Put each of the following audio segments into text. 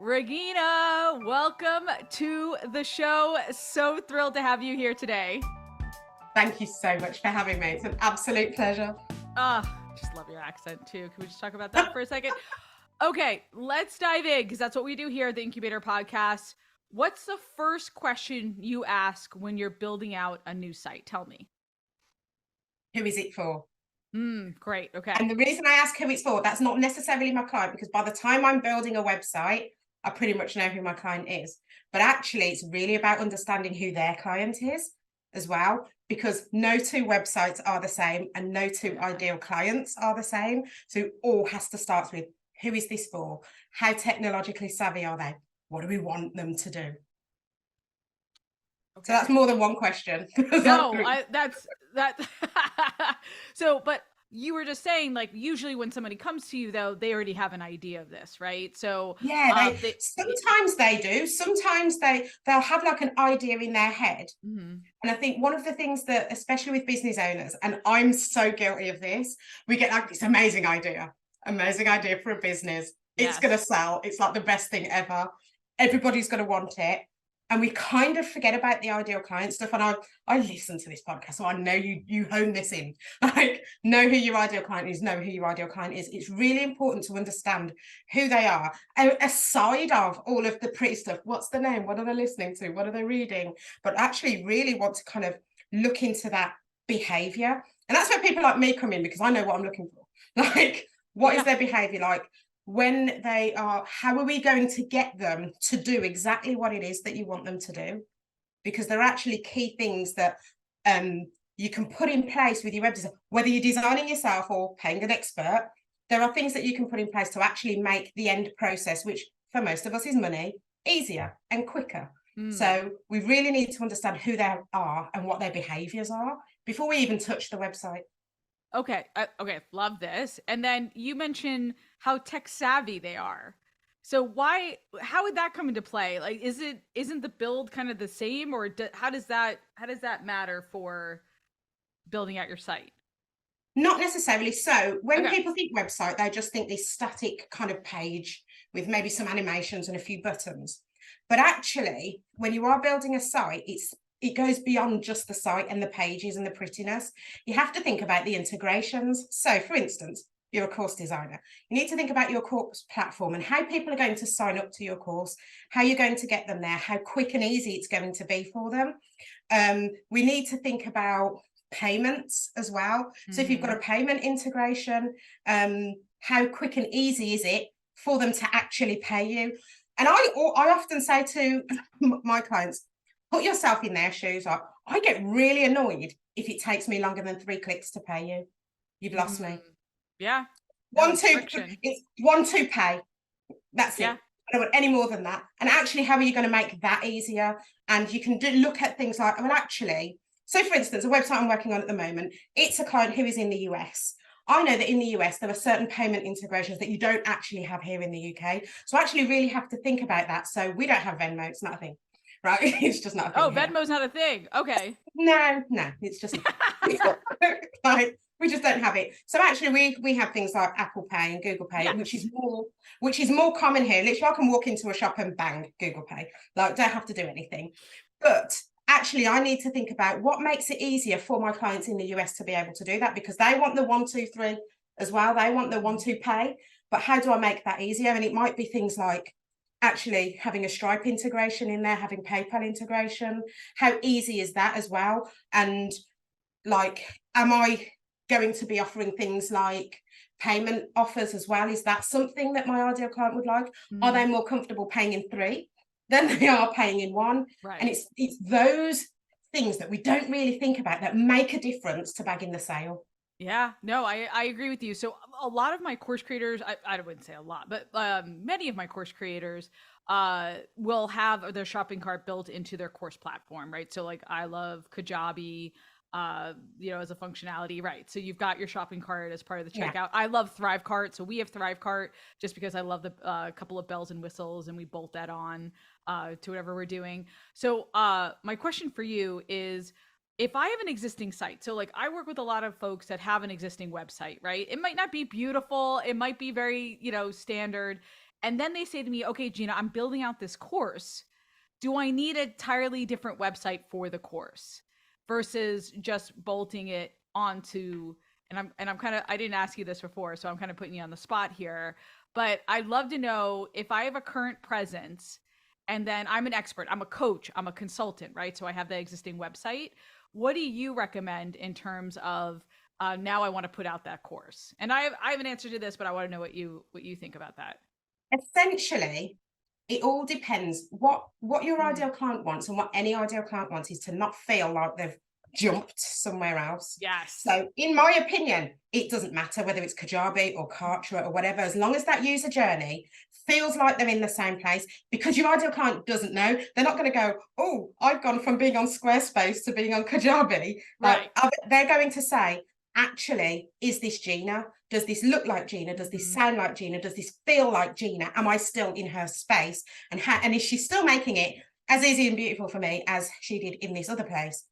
Regina, welcome to the show. So thrilled to have you here today. Thank you so much for having me. It's an absolute pleasure. Just love your accent too. Can we just talk about that for a second? Okay, let's dive in because that's what we do here at the Incubator Podcast. What's the first question you ask when you're building out a new site? Tell me. Who is it for? Great. Okay. And the reason I ask who it's for, that's not necessarily my client, because by the time I'm building a website, I pretty much know who my client is. But actually, it's really about understanding who their client is as well, because no two websites are the same and no two ideal clients are the same. So it all has to start with, who is this for? How technologically savvy are they? What do we want them to do? Okay. So that's more than one question. No, that's that. So, but you were just saying, like, usually when somebody comes to you, though, they already have an idea of this, right? So yeah, sometimes they do. Sometimes they'll have like an idea in their head. Mm-hmm. And I think one of the things that, especially with business owners, and I'm so guilty of this, we get like this amazing idea for a business. Yes. It's going to sell. It's like the best thing ever. Everybody's going to want it. And we kind of forget about the ideal client stuff. And I listen to this podcast, so I know you hone this in. Like, know who your ideal client is, know who your ideal client is. It's really important to understand who they are. And aside of all of the pretty stuff, what's the name? What are they listening to? What are they reading? But actually really want to kind of look into that behavior. And that's where people like me come in, because I know what I'm looking for. Like, what is their behavior like? When they are, how are we going to get them to do exactly what it is that you want them to do? Because there are actually key things that you can put in place with your web design, whether you're designing yourself or paying an expert. There are things that you can put in place to actually make the end process, which for most of us is money, easier and quicker. So we really need to understand who they are and what their behaviors are before we even touch the website. Okay. Love this. And then you mentioned how tech savvy they are. So how would that come into play? Like, isn't the build kind of the same, or how does that matter for building out your site? Not necessarily. So when people think website, they just think this static kind of page with maybe some animations and a few buttons. But actually, when you are building a site, it goes beyond just the site and the pages and the prettiness. You have to think about the integrations. So for instance, you're a course designer. You need to think about your course platform and how people are going to sign up to your course, how you're going to get them there, how quick and easy it's going to be for them. We need to think about payments as well. Mm-hmm. So if you've got a payment integration, how quick and easy is it for them to actually pay you? And I often say to my clients, put yourself in their shoes. I get really annoyed if it takes me longer than 3 clicks to pay you. You've lost me. Yeah. It's 1, 2 pay. That's it. I don't want any more than that. And actually, how are you going to make that easier? And you can look at things like, well, actually, so for instance, a website I'm working on at the moment, it's a client who is in the US. I know that in the US, there are certain payment integrations that you don't actually have here in the UK. So I actually really have to think about that. So we don't have Venmo. It's not a thing. Right, it's just not a thing. Oh, Venmo's not a thing. Okay. No, it's just not. Like, we just don't have it. So actually, we have things like Apple Pay and Google Pay, which is more common here. Literally, I can walk into a shop and bang, Google Pay. Like, don't have to do anything. But actually, I need to think about what makes it easier for my clients in the US to be able to do that, because they want the 1, 2, 3 as well. They want the 1, 2 pay. But how do I make that easier? And it might be things like actually having a Stripe integration in there, having PayPal integration. How easy is that as well? And like, am I going to be offering things like payment offers as well? Is that something that my ideal client would like? Are they more comfortable paying in 3 than they are paying in 1? Right. And it's those things that we don't really think about that make a difference to bagging the sale. Yeah, no, I agree with you. So a lot of my course creators, I wouldn't say a lot, but many of my course creators will have their shopping cart built into their course platform, right? So like, I love Kajabi, as a functionality, right? So you've got your shopping cart as part of the checkout. Yeah. I love Thrivecart. So we have Thrivecart just because I love the couple of bells and whistles, and we bolt that on to whatever we're doing. So my question for you is, if I have an existing site, so like I work with a lot of folks that have an existing website, right? It might not be beautiful. It might be very, standard. And then they say to me, okay, Gina, I'm building out this course. Do I need an entirely different website for the course versus just bolting it onto, and I'm kind of, I didn't ask you this before, so I'm kind of putting you on the spot here, but I'd love to know if I have a current presence and then I'm an expert, I'm a coach, I'm a consultant, right? So I have the existing website. What do you recommend in terms of now I want to put out that course? And I have an answer to this, but I want to know what you think about that. Essentially, it all depends what your ideal client wants, and what any ideal client wants is to not feel like they've jumped somewhere else. Yes. So in my opinion, it doesn't matter whether it's Kajabi or Kartra or whatever, as long as that user journey feels like they're in the same place, because your ideal client doesn't know. They're not going to go, oh, I've gone from being on Squarespace to being on Kajabi. Right. They're going to say, actually, is this Gina? Does this look like Gina? Does this sound like Gina? Does this feel like Gina? Am I still in her space? And is she still making it as easy and beautiful for me as she did in this other place?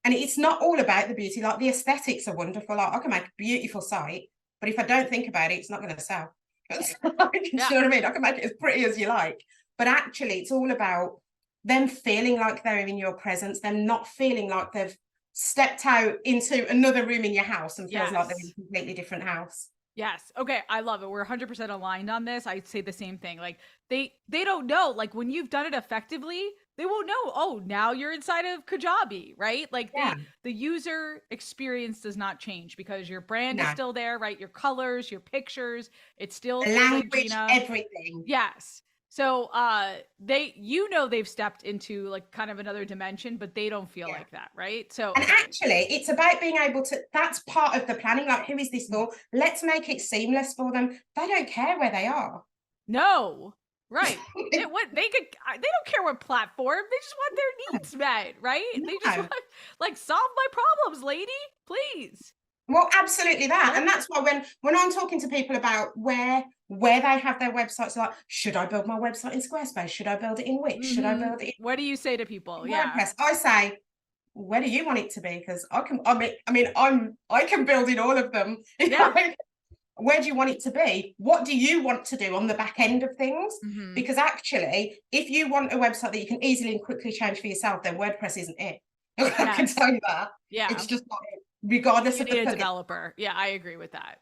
And it's not all about the beauty. Like, the aesthetics are wonderful. Like, I can make a beautiful site, but if I don't think about it, it's not going to sell. You know what I mean? I can make it as pretty as you like, but actually it's all about them feeling like they're in your presence, them not feeling like they've stepped out into another room in your house and feels like they're in a completely different house. Yes. Okay. I love it. We're 100% aligned on this. I'd say the same thing. Like they don't know, like when you've done it effectively, they won't know, oh, now you're inside of Kajabi, right? Like the user experience does not change because your brand is still there, right? Your colors, your pictures, it's still the language, everything. Yes. So they've stepped into like kind of another dimension, but they don't feel like that, right? So, and actually it's about being able to, that's part of the planning. Like, who is this for? Let's make it seamless for them. They don't care where they are. No, right. they don't care what platform, they just want their needs met, right? They just want, like, solve my problems, lady, please. Well, absolutely that. And that's why when I'm talking to people about where they have their websites, like, should I build my website in Squarespace? Should I build it in Wix? Should I build it in What do you say to people? WordPress? I say, where do you want it to be? Because I can build in all of them. Where do you want it to be? What do you want to do on the back end of things? Because actually, if you want a website that you can easily and quickly change for yourself, then WordPress isn't it. I can tell you that. It's just not it. Regardless you of need a developer. Yeah, I agree with that.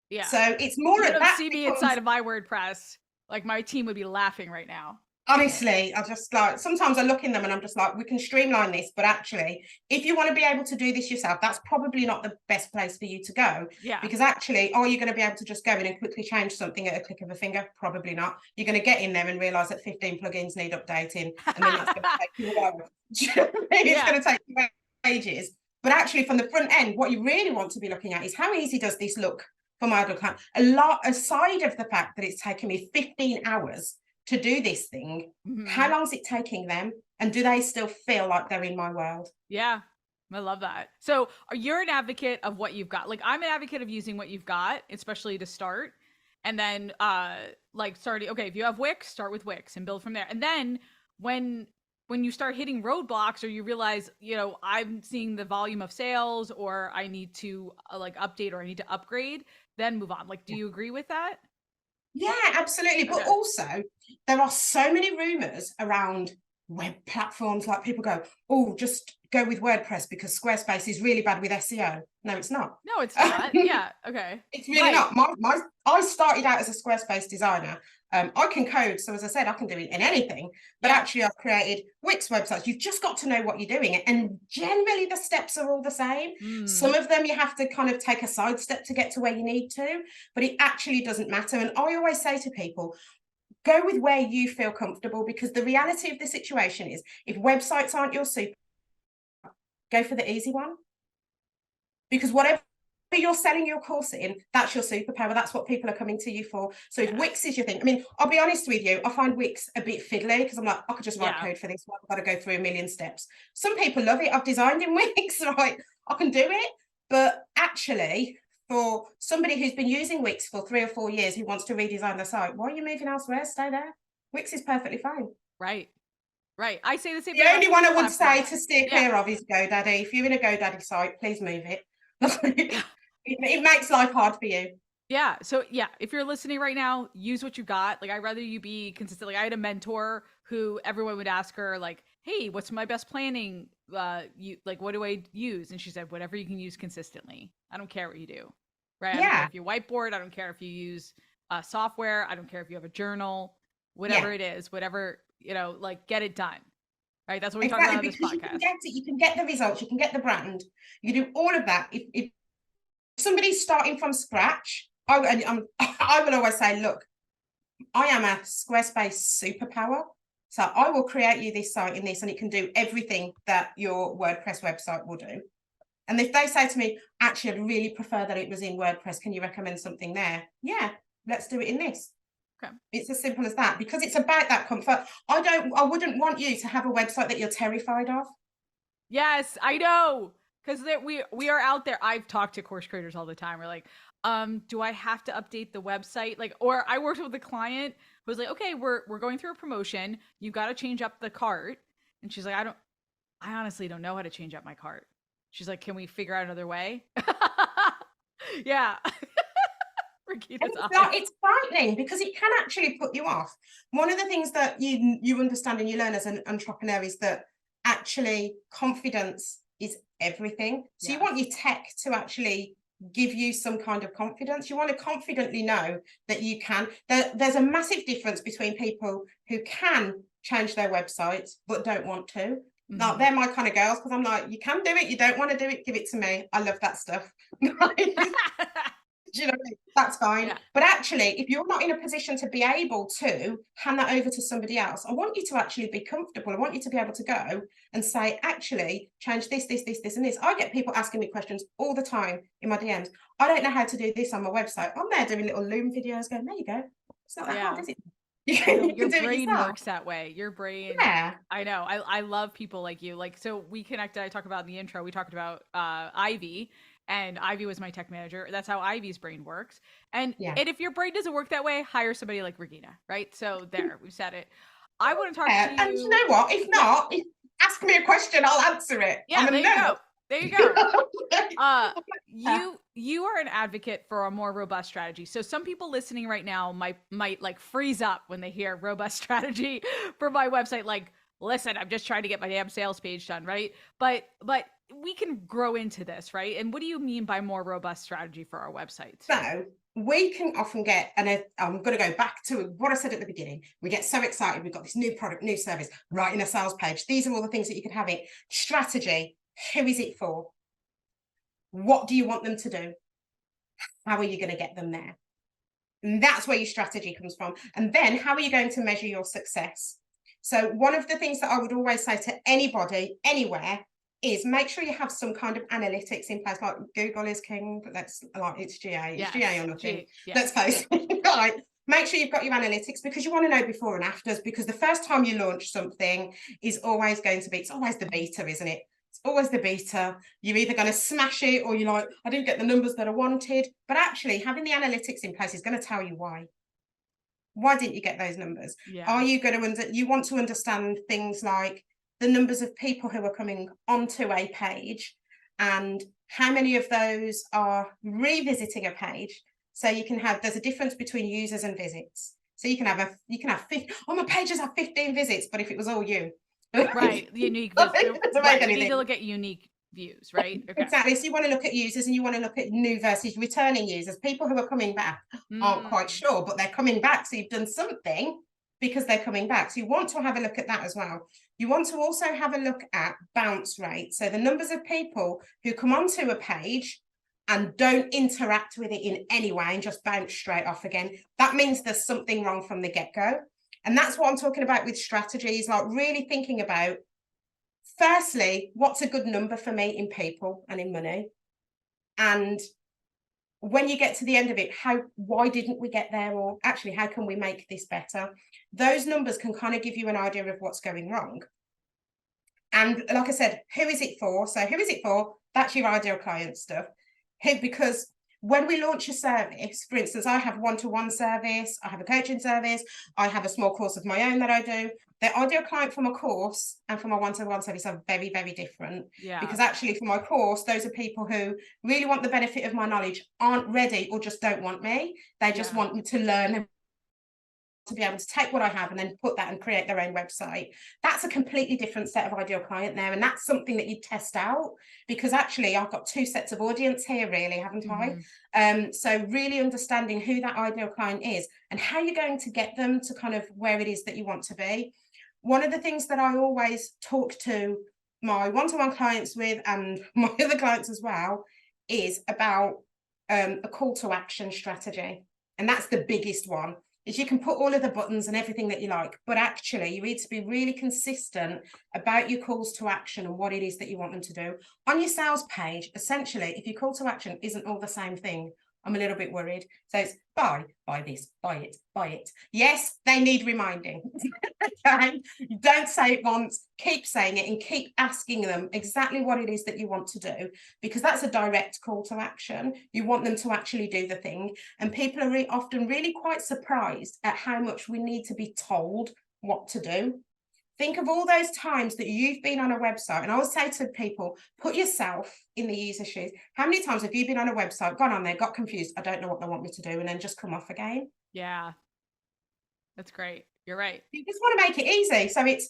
Yeah. So it's more of that. See me inside of my WordPress, like my team would be laughing right now. Honestly, I just like, sometimes I look in them and I'm just like, we can streamline this, but actually, if you want to be able to do this yourself, that's probably not the best place for you to go. Because actually, are you going to be able to just go in and quickly change something at a click of a finger? Probably not. You're going to get in there and realize that 15 plugins need updating, and then that's going to take you a while. It's going to take you ages. But actually, from the front end, what you really want to be looking at is, how easy does this look for my other client? A lot aside of the fact that it's taken me 15 hours to do this thing, how long is it taking them? And do they still feel like they're in my world? Yeah, I love that. So you're an advocate of what you've got. Like, I'm an advocate of using what you've got, especially to start. And then if you have Wix, start with Wix and build from there. And then when you start hitting roadblocks, or you realize, I'm seeing the volume of sales, or I need to update, or I need to upgrade, then move on. Like, do you agree with that? Yeah, absolutely. But also, there are so many rumors around web platforms. Like, people go, oh, just go with WordPress because Squarespace is really bad with SEO. No, it's not. No, it's not. Okay. It's really not. I started out as a Squarespace designer. I can code, so as I said, I can do it in anything, but actually I've created Wix websites. You've just got to know what you're doing, and generally the steps are all the same. Some of them you have to kind of take a side step to get to where you need to, but it actually doesn't matter. And I always say to people, go with where you feel comfortable, because the reality of the situation is, if websites aren't your super, go for the easy one, because whatever you're selling your course in, that's your superpower. That's what people are coming to you for. So if Wix is your thing, I mean, I'll be honest with you, I find Wix a bit fiddly, because I'm like, I could just write code for this one. I've got to go through a million steps. Some people love it. I've designed in Wix, right? I can do it. But actually, for somebody who's been using Wix for 3 or 4 years, who wants to redesign the site, why are you moving elsewhere? Stay there. Wix is perfectly fine. Right. I say the same. The only one I would say to steer clear of is GoDaddy. If you're in a GoDaddy site, please move it. It makes life hard for you. Yeah. So yeah, if you're listening right now, use what you got. Like, I'd rather you be consistent. Like, I had a mentor who everyone would ask her, like, hey, what's my best planning? You like, what do I use? And she said, whatever you can use consistently. I don't care what you do. Right. I don't care Yeah, if you whiteboard. I don't care if you use software. I don't care if you have a journal, whatever yeah, it is, whatever, like, get it done. Right. That's what we talk about exactly. on this Because you can podcast. get it, you can get the results, you can get the brand, you can do all of that. If somebody's starting from scratch, I will always say, look, I am a Squarespace superpower. So I will create you this site in this, and it can do everything that your WordPress website will do. And if they say to me, actually, I'd really prefer that it was in WordPress, can you recommend something there? Yeah, let's do it in this. Okay. It's as simple as that, because it's about that comfort. I wouldn't want you to have a website that you're terrified of. Yes, I know. Because we are out there. I've talked to course creators all the time. We're like, do I have to update the website? Like, or I worked with a client who was like, okay, we're going through a promotion. You got to change up the cart. And she's like, I honestly don't know how to change up my cart. She's like, can we figure out another way? Yeah. Regina's It's frightening because it can actually put you off. One of the things that you understand and you learn as an entrepreneur is that actually confidence is everything. So you want your tech to actually give you some kind of confidence. You want to confidently know that you can. There's a massive difference between people who can change their websites but don't want to. Like, they're my kind of girls, because I'm like, you can do it, you don't want to do it, give it to me. I love that stuff. Do you know what I mean? That's fine. Yeah. But actually, if you're not in a position to be able to hand that over to somebody else, I want you to actually be comfortable. I want you to be able to go and say, actually, change this, this, this, this, and this. I get people asking me questions all the time in my DMs. I don't know how to do this on my website. I'm there doing little Loom videos going, there you go. It's not that hard, is it? You can Your do it brain yourself. works that way. Your brain. Yeah. I know. I love people like you. Like, so we connected. I talked about in the intro. We talked about Ivy. And Ivy was my tech manager. That's how Ivy's brain works. And if your brain doesn't work that way, hire somebody like Regina, right? So there, we've said it. I want to talk to you. And you know what? If not, ask me a question, I'll answer it. Yeah, there you go. There you go. You are an advocate for a more robust strategy. So some people listening right now might like freeze up when they hear robust strategy for my website. Like, listen, I'm just trying to get my damn sales page done, right? But we can grow into this, right? And what do you mean by more robust strategy for our websites? So we can often get, and I'm going to go back to what I said at the beginning. We get so excited. We've got this new product, new service, writing a sales page. These are all the things that you can have it. Strategy. Who is it for? What do you want them to do? How are you going to get them there? And that's where your strategy comes from. And then how are you going to measure your success? So one of the things that I would always say to anybody, anywhere, is make sure you have some kind of analytics in place. Like, Google is king, but it's GA. It's GA or nothing. Let's face it. Right. Make sure you've got your analytics, because you want to know before and afters, because the first time you launch something is always going to be, it's always the beta, isn't it? It's always the beta. You're either going to smash it, or you're like, I didn't get the numbers that I wanted. But actually having the analytics in place is going to tell you why. Why didn't you get those numbers? Are you going to, you want to understand things like the numbers of people who are coming onto a page, and how many of those are revisiting a page. So you can have, there's a difference between users and visits. So you can have 50, my pages have 15 visits, but if it was all you. Right, unique visits. Right, you need to look at unique views, right? Okay. Exactly. So you want to look at users, and you want to look at new versus returning users. People who are coming back aren't quite sure, but they're coming back. So you've done something because they're coming back. So you want to have a look at that as well. You want to also have a look at bounce rate. So the numbers of people who come onto a page and don't interact with it in any way and just bounce straight off again. That means there's something wrong from the get-go. And that's what I'm talking about with strategies, like really thinking about, firstly, what's a good number for me in people and in money? And when you get to the end of it, why didn't we get there? Or actually, how can we make this better? Those numbers can kind of give you an idea of what's going wrong. And like I said, who is it for? So who is it for? That's your ideal client stuff. Because when we launch a service, for instance, I have one-to-one service, I have a coaching service, I have a small course of my own that I do. The ideal client from a course and from a one-to-one service are very, very different. Yeah. Because actually for my course, those are people who really want the benefit of my knowledge, aren't ready, or just don't want me. They just want me to learn and to be able to take what I have and then put that and create their own website. That's a completely different set of ideal client there. And that's something that you test out, because actually I've got two sets of audience here, really, haven't I? So really understanding who that ideal client is and how you're going to get them to kind of where it is that you want to be. One of the things that I always talk to my one-to-one clients with, and my other clients as well, is about a call to action strategy. And that's the biggest one. Is you can put all of the buttons and everything that you like, but actually you need to be really consistent about your calls to action and what it is that you want them to do. On your sales page, essentially, if your call to action isn't all the same thing, I'm a little bit worried. So it's buy this, buy it, buy it. Yes, they need reminding. Okay? You don't say it once, keep saying it and keep asking them exactly what it is that you want to do, because that's a direct call to action. You want them to actually do the thing. And people are often really quite surprised at how much we need to be told what to do. Think of all those times that you've been on a website, and I always say to people, put yourself in the user's shoes. How many times have you been on a website, gone on there, got confused, I don't know what they want me to do, and then just come off again? Yeah, that's great. You're right. You just want to make it easy. So it's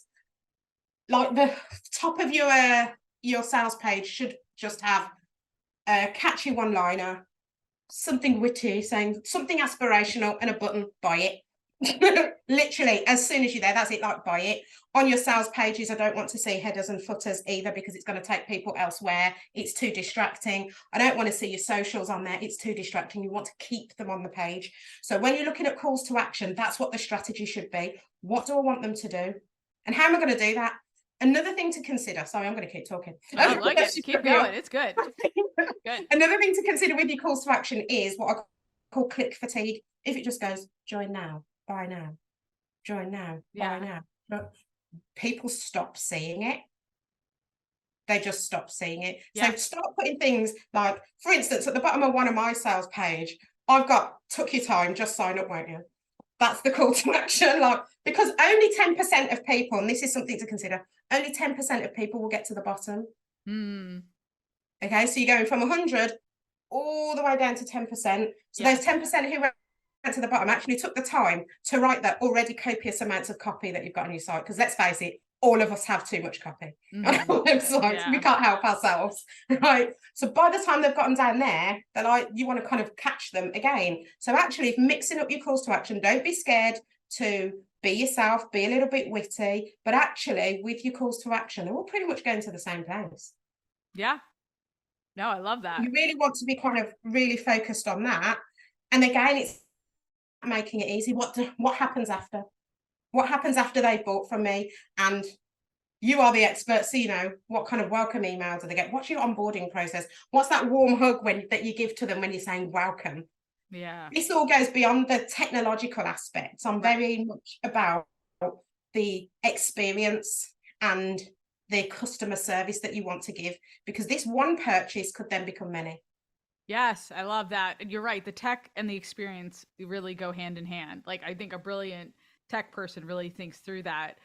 like the top of your sales page should just have a catchy one-liner, something witty, saying something aspirational, and a button, buy it. Literally, as soon as you're there, that's it, like buy it. On your sales pages, I don't want to see headers and footers either, because it's going to take people elsewhere. It's too distracting. I don't want to see your socials on there. It's too distracting. You want to keep them on the page. So when you're looking at calls to action, that's what the strategy should be. What do I want them to do? And how am I going to do that? Another thing to consider. Sorry, I'm going to keep talking. I like it. Keep going. It's good. Good. Another thing to consider with your calls to action is what I call click fatigue. If it just goes, join now, buy now, join now, buy now. But people stop seeing it. They just stop seeing it. So start putting things like, for instance, at the bottom of one of my sales page, I've got, took your time, just sign up, won't you? That's the call to action. Like, because only 10% of people, and this is something to consider, only 10% of people will get to the bottom. Okay, so you're going from 100 all the way down to 10%. So those 10% who went to the bottom actually took the time to write that already copious amounts of copy that you've got on your site. Because let's face it, all of us have too much copy on our websites. We can't help ourselves, right? So by the time they've gotten down there, they're like, you want to kind of catch them again. So actually, mixing up your calls to action, don't be scared to be yourself, be a little bit witty, but actually with your calls to action, they're all pretty much going to the same place. Yeah. No, I love that. You really want to be kind of really focused on that. And again, it's making it easy. What happens after? What happens after they bought from me? And you are the expert, so you know what kind of welcome email do they get? What's your onboarding process? What's that warm hug that you give to them when you're saying welcome? Yeah. This all goes beyond the technological aspects. I'm very much about the experience and the customer service that you want to give, because this one purchase could then become many. Yes, I love that. And you're right. The tech and the experience really go hand in hand. Like, I think a brilliant tech person really thinks through that.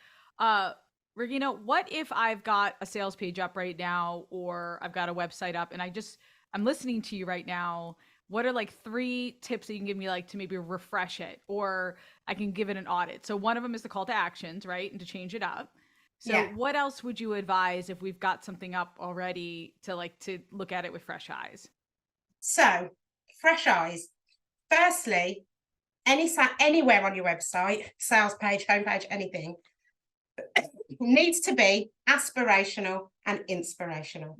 Regina, what if I've got a sales page up right now, or I've got a website up and I'm listening to you right now. What are like 3 tips that you can give me, like, to maybe refresh it, or I can give it an audit? So one of them is the call to actions, right? And to change it up. So what else would you advise if we've got something up already to look at it with fresh eyes? So fresh eyes. Firstly, anywhere on your website, sales page, homepage, anything, needs to be aspirational and inspirational.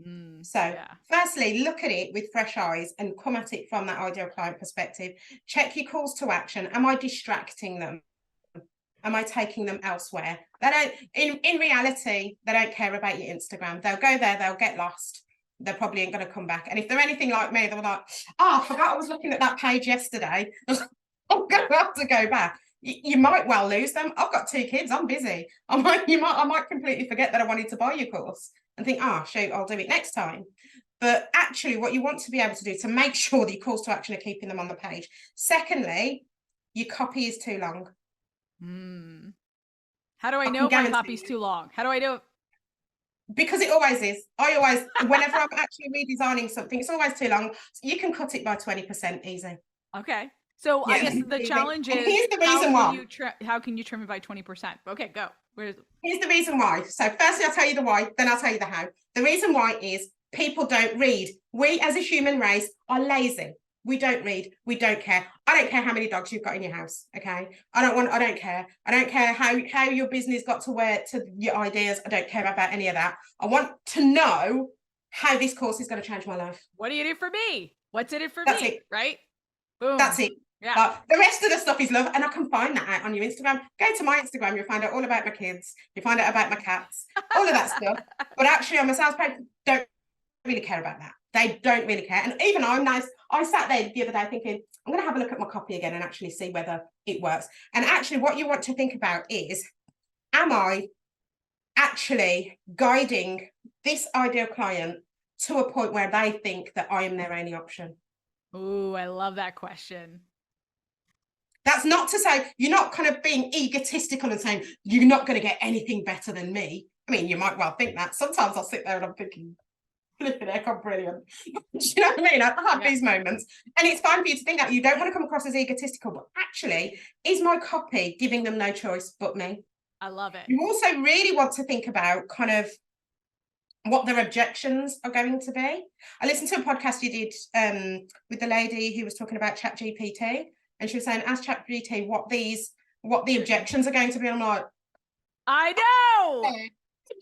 Firstly, look at it with fresh eyes and come at it from that ideal client perspective. Check your calls to action. Am I distracting them? Am I taking them elsewhere? They don't, in reality, they don't care about your Instagram. They'll go there, they'll get lost. They probably ain't going to come back. And if they're anything like me, they're like, oh, I forgot I was looking at that page yesterday. I'm going to have to go back. You might well lose them. I've got 2 kids. I'm busy. I might completely forget that I wanted to buy your course and think, shoot, I'll do it next time. But actually what you want to be able to do to make sure that your calls to action are keeping them on the page. Secondly, your copy is too long. How do I know if my copy's too long? How do I know? Because it always is. Whenever I'm actually redesigning something, it's always too long. So you can cut it by 20% easy. Okay. So I guess the challenge is, here's the reason why. How can you trim it by 20%? Okay, go. Here's the reason why. So firstly, I'll tell you the why, then I'll tell you the how. The reason why is people don't read. We as a human race are lazy. We don't read. We don't care. I don't care how many dogs you've got in your house. Okay. I don't care. I don't care how your business got to your ideas. I don't care about any of that. I want to know how this course is going to change my life. What do you do for me? What's in it for That's me? It. Right? Boom. That's it. Yeah. The rest of the stuff is love, and I can find that out on your Instagram. Go to my Instagram, you'll find out all about my kids. You'll find out about my cats, all of that stuff. But actually, on my sales page, don't really care about that. They don't really care. And even I'm nice. I sat there the other day thinking, I'm going to have a look at my copy again and actually see whether it works. And actually, what you want to think about is, am I actually guiding this ideal client to a point where they think that I am their only option? Ooh, I love that question. That's not to say you're not kind of being egotistical and saying you're not going to get anything better than me. I mean, you might well think that. Sometimes I'll sit there and I'm thinking, flipping heck, I'm brilliant. Do you know what I mean? I have these moments. And it's fine for you to think that. You don't want to come across as egotistical, but actually, is my copy giving them no choice but me? I love it. You also really want to think about kind of what their objections are going to be. I listened to a podcast you did with the lady who was talking about ChatGPT. And she was saying, ask ChatGPT what the objections are going to be. And I'm like, I know. I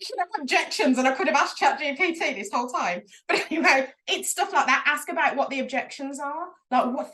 should have objections, and I could have asked ChatGPT this whole time. But anyway, it's stuff like that. Ask about what the objections are.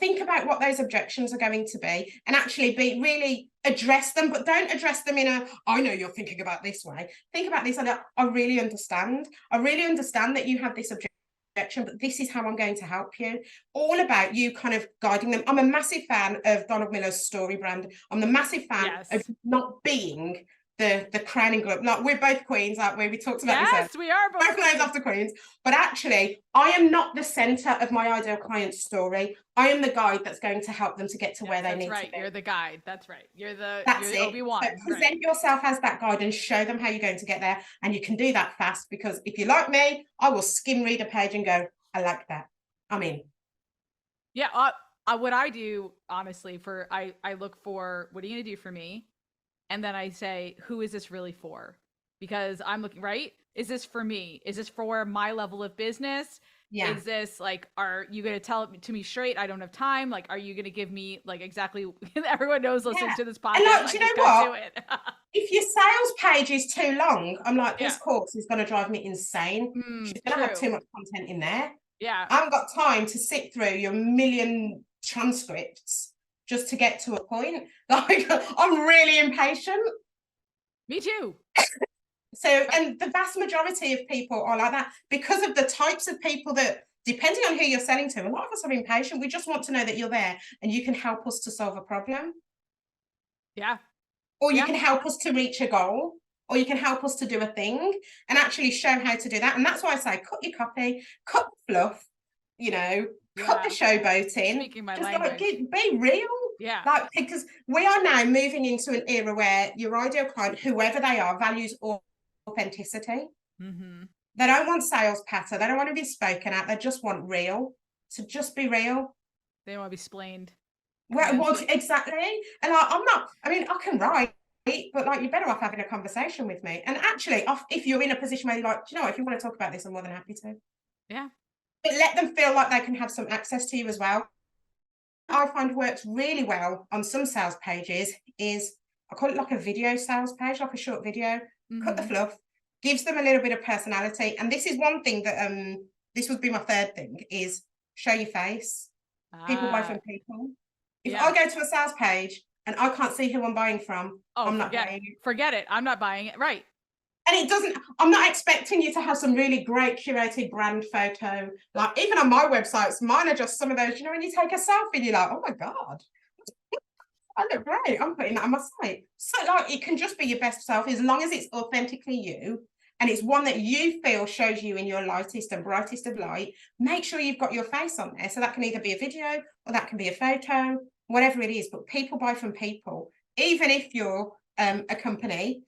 Think about what those objections are going to be, and actually really address them. But don't address them in a, I know you're thinking about this way. Think about this, and I really understand. I really understand that you have this objection, but this is how I'm going to help you. All about you kind of guiding them. I'm a massive fan of Donald Miller's story brand. I'm the massive fan of not being the crowning globe. Like, we're both queens, aren't we? We talked about this. Yes, we are both named after queens. But actually, I am not the center of my ideal client's story. I am the guide that's going to help them to get to where they need to be. You're the guide. That's right. You're the Obi-Wan. So present yourself as that guide and show them how you're going to get there. And you can do that fast, because if you're like me, I will skim read a page and go, I like that. I'm in. Yeah. What I do, honestly, I look for, what are you going to do for me? And then I say, who is this really for? Because I'm looking, right? Is this for me? Is this for my level of business? Yeah. Is this like, are you going to tell it to me straight? I don't have time. Like, are you going to give me like exactly, everyone knows listening to this podcast. And like, do you know what? If your sales page is too long, I'm like, this course is going to drive me insane. She's going to have too much content in there. Yeah. I haven't got time to sit through your million transcripts just to get to a point. Like, I'm really impatient. Me too. So, and the vast majority of people are like that because of the types of people that, depending on who you're selling to, a lot of us are impatient. We just want to know that you're there and you can help us to solve a problem. Yeah. Or you can help us to reach a goal, or you can help us to do a thing and actually show how to do that. And that's why I say, cut your copy, cut the fluff, cut the showboating. Speaking my just language. Be real. Yeah. Like, because we are now moving into an era where your ideal client, whoever they are, values authenticity. Mm-hmm. They don't want sales patter. They don't want to be spoken at. They just want real. So just be real. They want to be splained. Well, exactly. And I can write, but like, you're better off having a conversation with me. And actually, if you're in a position where you're like, you know what, if you want to talk about this, I'm more than happy to. Yeah. But let them feel like they can have some access to you as well. I find works really well on some sales pages is, I call it like a video sales page, like a short video, cut the fluff, gives them a little bit of personality. And this is one thing that, this would be my third thing, is show your face. People buy from people. If I go to a sales page and I can't see who I'm buying from, I'm not buying it. Forget it. I'm not buying it. Right. And I'm not expecting you to have some really great curated brand photo. Like, even on my websites, mine are just some of those, when you take a selfie and you're like, oh my God, I look great. I'm putting that on my site. So like, it can just be your best self as long as it's authentically you and it's one that you feel shows you in your lightest and brightest of light, make sure you've got your face on there. So that can either be a video or that can be a photo, whatever it is. But people buy from people, even if you're a company,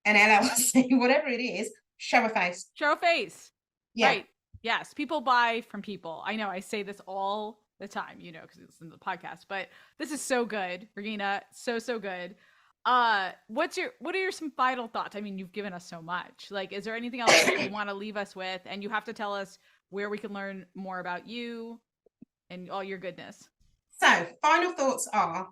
an LLC, whatever it is, show a face. Show a face. Yeah. Right. Yes. People buy from people. I know I say this all the time, you know, because it's in the podcast, but this is so good, Regina. So good. What are your some final thoughts? I mean, you've given us so much. Like, is there anything else that you want to leave us with? And you have to tell us where we can learn more about you and all your goodness. So, final thoughts are,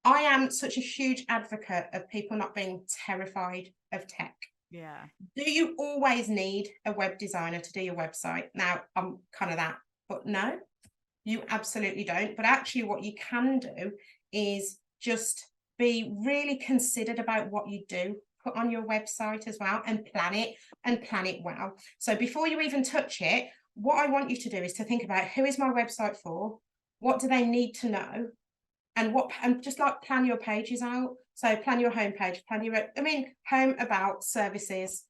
I am such a huge advocate of people not being terrified of tech. Yeah. Do you always need a web designer to do your website? Now, I'm kind of that, but no, you absolutely don't. But actually what you can do is just be really considered about what you do, put on your website as well, and plan it well. So before you even touch it, what I want you to do is to think about, who is my website for? What do they need to know? And just like plan your pages out. So plan your homepage, home, about, services,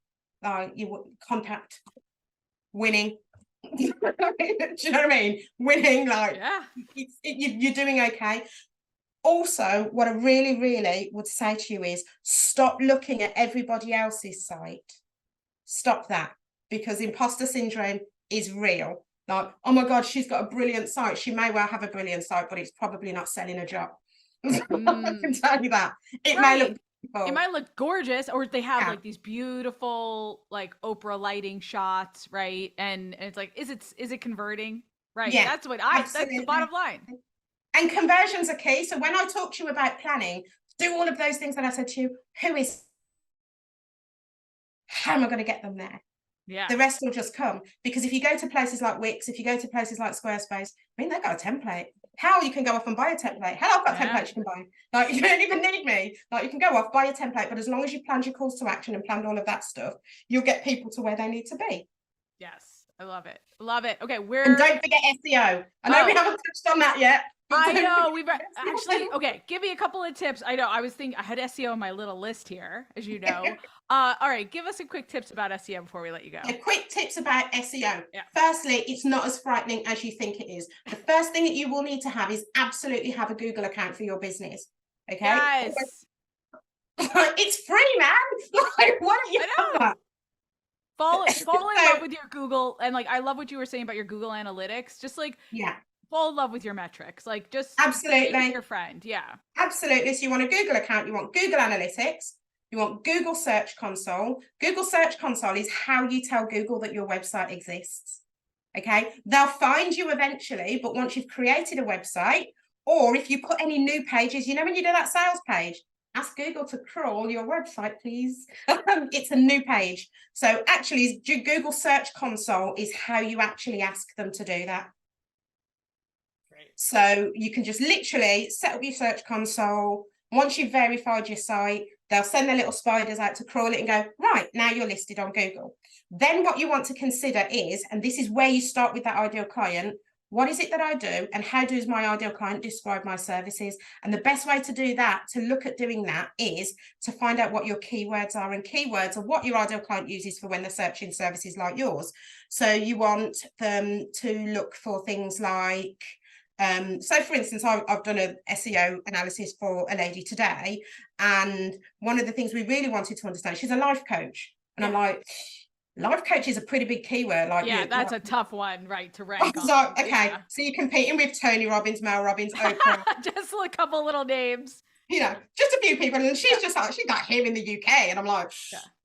you contact, winning. Do you know what I mean? Winning, like, yeah. You're doing okay. Also, what I really, really would say to you is stop looking at everybody else's site. Stop that, because imposter syndrome is real. Like, oh my God, she's got a brilliant site. She may well have a brilliant site, but it's probably not selling a job. I can tell you that. It may look beautiful. It might look gorgeous, or they have like these beautiful, like Oprah lighting shots, right? And it's like, is it converting? Right. Yeah, that's the bottom line. And conversions are key. So when I talk to you about planning, do all of those things that I said to you. How am I going to get them there? Yeah. The rest will just come. Because if you go to places like Wix, if you go to places like Squarespace, they've got a template. How you can go off and buy a template. Hell, I've got templates you can buy. Like, you don't even need me. Like, you can go off, buy a template, but as long as you planned your calls to action and planned all of that stuff, you'll get people to where they need to be. Yes. I love it. Love it. Okay. And don't forget SEO. I know we haven't touched on that yet. I know we've actually, okay, give me a couple of tips. I know I had SEO on my little list here, as you know. All right, give us some quick tips about SEO before we let you go. Quick tips about SEO. Yeah. Firstly, it's not as frightening as you think it is. The first thing that you will need to have is absolutely have a Google account for your business. Okay? Yes. It's free, man. Like, why don't you have that? Fall in love with your Google, and like I love what you were saying about your Google Analytics. Just like fall in love with your metrics. Like just absolutely your friend. Yeah. Absolutely. So you want a Google account, you want Google Analytics, you want Google Search Console. Google Search Console is how you tell Google that your website exists. Okay. They'll find you eventually, but once you've created a website, or if you put any new pages, you know, when you do that sales page, ask Google to crawl your website, please. It's a new page. So actually, Google Search Console is how you actually ask them to do that. Great. So you can just literally set up your Search Console. Once you've verified your site, they'll send their little spiders out to crawl it and go, right, now you're listed on Google. Then what you want to consider is, and this is where you start with that ideal client, what is it that I do, and how does my ideal client describe my services? And the best way to do that, to look at doing that, is to find out what your keywords are. And keywords are what your ideal client uses for when they're searching services like yours. So you want them to look for things like, so for instance, I've done an SEO analysis for a lady today, and one of the things we really wanted to understand, she's a life coach, and I'm like, life coach is a pretty big keyword. Like, that's a tough one, right, to rank. So, okay, so you're competing with Tony Robbins, Mel Robbins, Oprah. Just a couple little names. You know, just a few people, and she's just like, she's like here in the UK, and I'm like,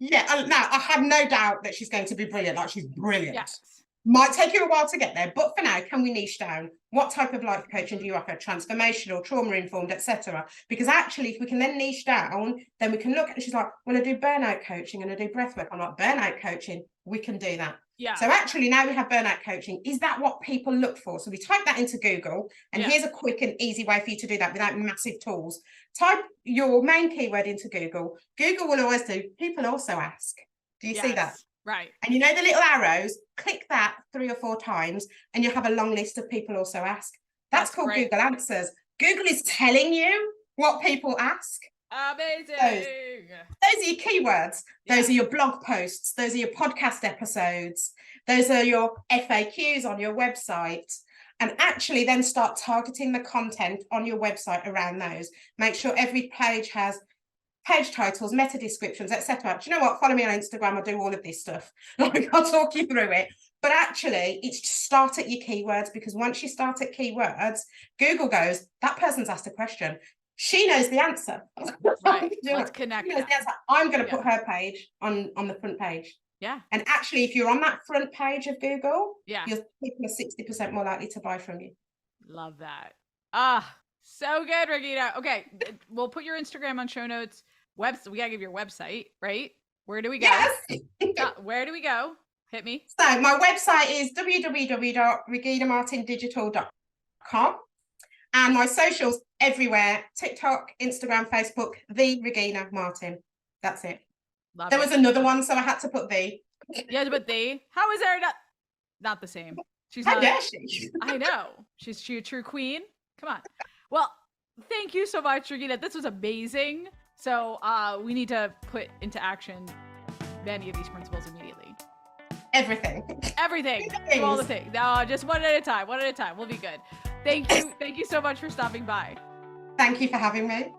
and now I have no doubt that she's going to be brilliant. Like, she's brilliant. Yes. Might take you a while to get there, but for now, can we niche down? What type of life coaching do you offer? Transformational, trauma-informed, etc. Because actually, if we can then niche down, then we can look at, she's like, well, I do burnout coaching and I do breathwork. I'm like, burnout coaching, we can do that. Yeah. So actually, now we have burnout coaching. Is that what people look for? So we type that into Google, and here's a quick and easy way for you to do that without massive tools. Type your main keyword into Google. Google will always do, people also ask. Do you see that? Right. And you know the little arrows, click that 3 or 4 times and you'll have a long list of people also ask. That's called great. Google Answers. Google is telling you what people ask. Amazing. Those are your keywords. Those are your blog posts. Those are your podcast episodes. Those are your FAQs on your website. And actually then start targeting the content on your website around those. Make sure every page has page titles, meta descriptions, etc. Do you know what? Follow me on Instagram. I'll do all of this stuff. Like, I'll talk you through it. But actually, it's to start at your keywords, because once you start at keywords, Google goes, that person's asked a question. She knows the answer. Right. Let's connect. She knows the answer. I'm going to put her page on the front page. Yeah. And actually, if you're on that front page of Google, yeah, your people are 60% more likely to buy from you. Love that. So good, Regina. Okay, we'll put your Instagram on show notes. We gotta give your website, right? Where do we go? Yes. Where do we go? Hit me. So my website is www.reginamartindigital.com, and my socials everywhere: TikTok, Instagram, Facebook, the Regina Martin. That's it. There was another one, so I had to put the. Yeah, but the. How is there not the same? She's How not. dare she? I know. She's a true queen. Come on. Well, thank you so much, Regina. This was amazing. So we need to put into action many of these principles immediately. Everything. Do all the things. No, just one at a time. We'll be good. Thank you so much for stopping by. Thank you for having me.